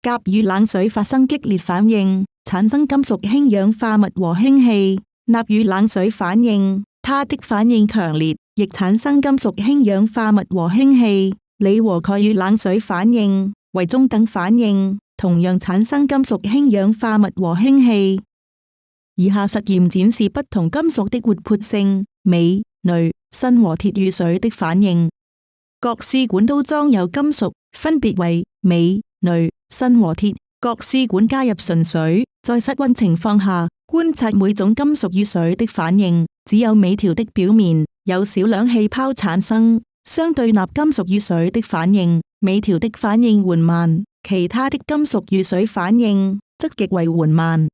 鉀與冷水發生激烈反應，產生金屬氫氧化物和氫氣。鈉與冷水反應，它的反應強烈，亦產生金屬氫氧化物和氫氣。鋰和鈣與冷水反應，為中等反應，同樣產生金屬氫氧化物和氫氣。以下實驗展示不同金屬的活潑性、鎂、鋁、砷和鐵與水的反應。各試管都裝有金屬，分別為鎂、鋁、砷和鐵。各試管加入純水，在室溫情況下觀察每種金屬與水的反應。只有鎂條的表面有少量氣泡產生，相對鈉金屬與水的反應，鎂條的反應緩慢，其他的金屬與水反應則極為緩慢。